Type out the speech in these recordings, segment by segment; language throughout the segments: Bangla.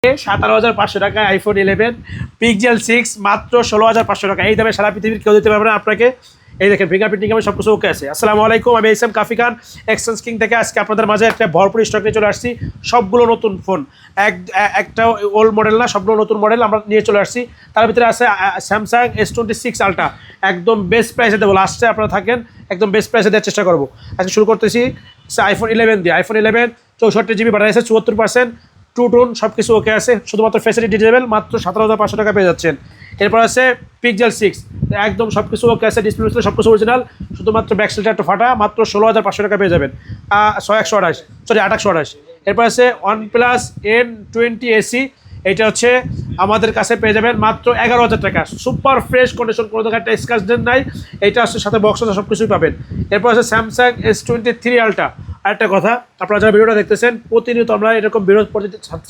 17,500 টাকা আইফোন 11 পিক্সেল 6 মাত্র 16,500 টাকা। এই দামে সারা পৃথিবীর কেউ দিতে পারবে না আপনাকে। এই দেখেন ফিঙ্গারপ্রিন্টিং সব কিছু ওকে আছে। আসসালামু আলাইকুম, আমি এসএম কাফি খান এক্সচেঞ্জ কিং থেকে আজকে আপনাদের মাঝে একটা ভরপুর স্টক নিয়ে চলে আসছি। সবগুলো নতুন ফোন, একটা ওল্ড মডেল না, সবগুলো নতুন মডেল আমরা নিয়ে চলে আসছি। তার ভিতরে আছে স্যামসাং S26 আলট্রা, একদম বেস্ট প্রাইসে দেবো। লাস্টে আপনারা থাকেন, একদম বেস্ট প্রাইসে দেওয়ার চেষ্টা করবো। আজকে শুরু করতেছি আইফোন 11 দিয়ে। আইফোন 11 64GB ব্যাটারি আছে, 74% টু টোন, সব কিছু ওকে আছে। শুধুমাত্র ফ্যাসিলিটি ডিজেবল, মাত্র 17,500 টাকা পেয়ে যাচ্ছেন। এরপর আছে পিক্সেল 6, একদম সব কিছু ওকে আছে, ডিসপ্লে সব কিছু অরিজিনাল, শুধুমাত্র ব্যাকসাইডটা একটু ফাটা, মাত্র 16,500 টাকা পেয়ে যাবেন। 128। এরপর আছে OnePlus N20 AC, এটা হচ্ছে আমাদের কাছে পেয়ে যাবেন মাত্র 11,000 টাকা। সুপার ফ্রেশ কন্ডিশন, কোনো জায়গায় একটা স্ক্র্যাচ নাই। এইটা হচ্ছে সাথে বক্স আছে, সব কিছুই পাবেন। এরপর আছে স্যামসাং S23 আলট্রা। আরেকটা কথা, আপনারা যারা ভিডিওটা দেখতেছেন, প্রতিনিয়ত আমরা এরকম ভিডিও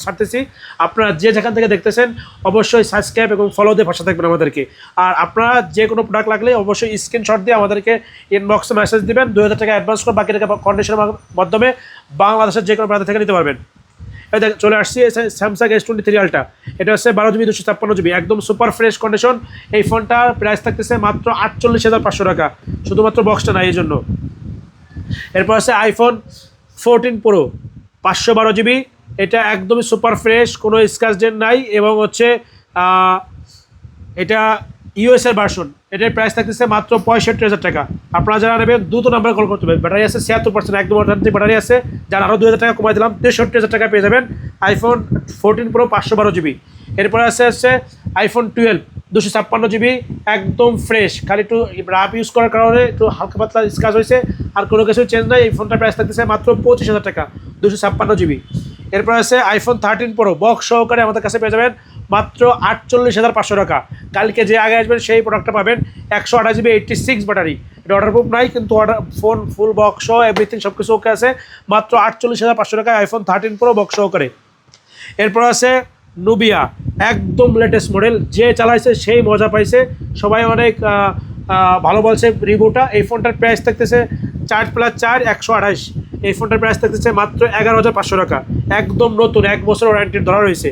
ছাড়তেছি। আপনারা যে যেখান থেকে দেখতেছেন অবশ্যই সাবস্ক্রাইব এবং ফলো দিয়ে পাশে থাকবেন আমাদেরকে। আর আপনারা যে কোনো প্রোডাক্ট লাগলে অবশ্যই স্ক্রিনশট দিয়ে আমাদেরকে ইনবক্সে মেসেজ দিবেন। 2,000 টাকা অ্যাডভান্স করে বাকি টাকা কন্ডিশনের মাধ্যমে বাংলাদেশের যে কোনো প্রান্ত থেকে নিতে পারবেন। চলে আসছি স্যামসাং S23 আলট্রা। এটা হচ্ছে 12GB 256GB, একদম সুপার ফ্রেশ কন্ডিশন। এই ফোনটার প্রাইস থাকতেছে মাত্র 48,500 টাকা, শুধুমাত্র বক্সটা নাই এই জন্য। এরপর আছে আইফোন 14 প্রো 512GB, এটা একদমই সুপার ফ্রেশ, কোনো স্ক্র্যাচ ডেন্ট নাই এবং হচ্ছে এটা ইউএসএর ভার্সন। এটার প্রাইস থাকতেছে মাত্র 65,000 টাকা। আপনারা যারা নেবেন দ্রুত নাম্বারে কল করতে হবে। ব্যাটারি আছে 76%, একদম অর্থান্তিক ব্যাটারি আছে। যারা আরও 2,000 টাকা কমাই দিলাম, 63,000 টাকা পেয়ে যাবেন আইফোন 14 প্রো 512GB। এরপরে আছে আইফোন 12 256GB, একদম ফ্রেশ, খালি একটু রাফ ইউজ করার কারণে একটু হালকা পাতলা স্ক্র্যাচ হয়েছে, আর কোনো কিছু চেঞ্জ নাই। এই ফোনটার প্রাইস থাকতেছে মাত্র 25,000 টাকা, 256GB। এরপর আছে আইফোন 13 প্রো বক্স সহকারে আমাদের কাছে পেয়ে যাবেন মাত্র 48,500 টাকা। কালকে যে আগে আসবেন সেই প্রোডাক্টটা পাবেন। 128GB 86 ব্যাটারি, এটা অর্ডার প্রুফ নাই, কিন্তু অর্ডার ফোন ফুল বক্স সহ এভরিথিং সব কিছু ওকে আছে, মাত্র 48,500 টাকা আইফোন 13 প্রো বক্স সহকারে। এরপর আছে নুবিয়া, একদম লেটেস্ট মডেল, যে চালাইছে সেই মজা পাইছে, সবাই অনেক ভালো বলছে রিভিউটা। এই ফোনটার প্রাইস থাকতেছে 4+4 128। এই ফোনটার প্রাইস থাকতেছে মাত্র 11,500 টাকা, একদম নতুন, 1 বছর ওয়ারেন্টির ধরা রয়েছে।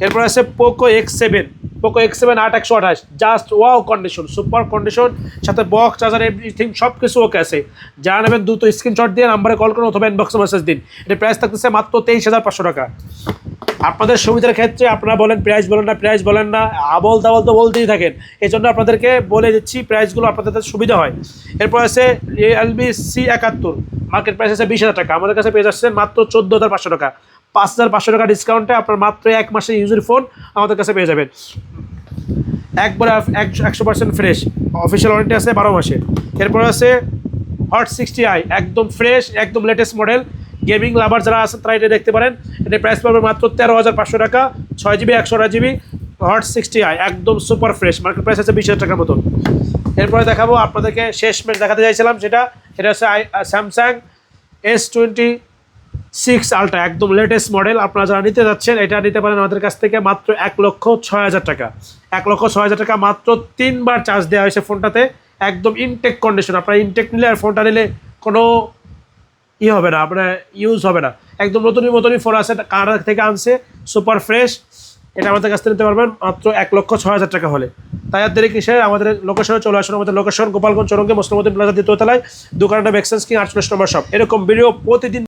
এরপর আছে Poco X7 8 128, just wow condition, super condition, সাথে বক্স চার্জার এভরিথিং সব কিছু ওকে আছে। যারা নেবেন দ্রুত স্ক্রিনশট দিয়ে নাম্বারে কল করুন অথবা ইনবক্সে মেসেজ দিন। এটার প্রাইস থাকতেছে মাত্র 23,500 টাকা। আপনাদের সুবিধার ক্ষেত্রে আপনারা বলেন প্রাইস বলেন না, আবল তাবল তো বলতেই থাকেন, এই জন্য আপনাদেরকে বলে দিচ্ছি প্রাইসগুলো আপনাদের সুবিধা হয়। এরপর আছে Realme C71, মার্কেট প্রাইস আছে 20,000 টাকা, আমাদের কাছে পেয়ে যাচ্ছেন মাত্র 14,500 টাকা। 5,500 টাকা ডিসকাউন্টে আপনার মাত্র 1 মাসের ইউজের ফোন আমাদের কাছে পেয়ে যাবেন, একবারে 100% ফ্রেশ, অফিসিয়াল ওয়ারেন্টি আছে 12 মাসে। এরপর আছে Hot 60i, একদম ফ্রেশ, একদম লেটেস্ট মডেল। গেমিং লাভার যারা আছেন তারা এটা দেখতে পারেন। এটার প্রাইস পাবে মাত্র 13,500 টাকা, 6GB 128GB Hot 60i, একদম সুপার ফ্রেশ, মার্কেট প্রাইস আছে 20,000 টাকার মতন। এরপরে দেখাবো আপনাদেরকে শেষমেশ দেখাতে চাইছিলাম, এটা হচ্ছে স্যামসাং S26 আলট্রা, একদম লেটেস্ট মডেল। আপনারা যারা নিতে যাচ্ছেন এটা নিতে পারেন আমাদের কাছ থেকে মাত্র 1,06,000 টাকা। 1,06,000 টাকা, মাত্র 3 বার চার্জ দেওয়া হয়েছে ফোনটাতে, একদম ইনটেক কন্ডিশন। আপনারা ইনটেক নিলে আর ফোনটা নিলে কোনো হবে না, আপনার ইউজ হবে না, একদম নতুনই ফোন আছে, কানাডা থেকে আনছে, সুপার ফ্রেশ। এটা আমাদের কাছ থেকে নিতে পারবেন মাত্র 1,06,000 টাকা হলে। তাই আর দেরি কিসে, আমাদের লোকেশনে চলে আসুন। আমাদের লোকেশন গোপালগঞ্জ চৌরঙ্গি মুসলিমউদ্দিন প্লাজা দ্বিতীয় তলায়, দোকানটা এক্সচেঞ্জ কিং 48 নম্বর শপ। এরকম ভিডিও প্রতিদিন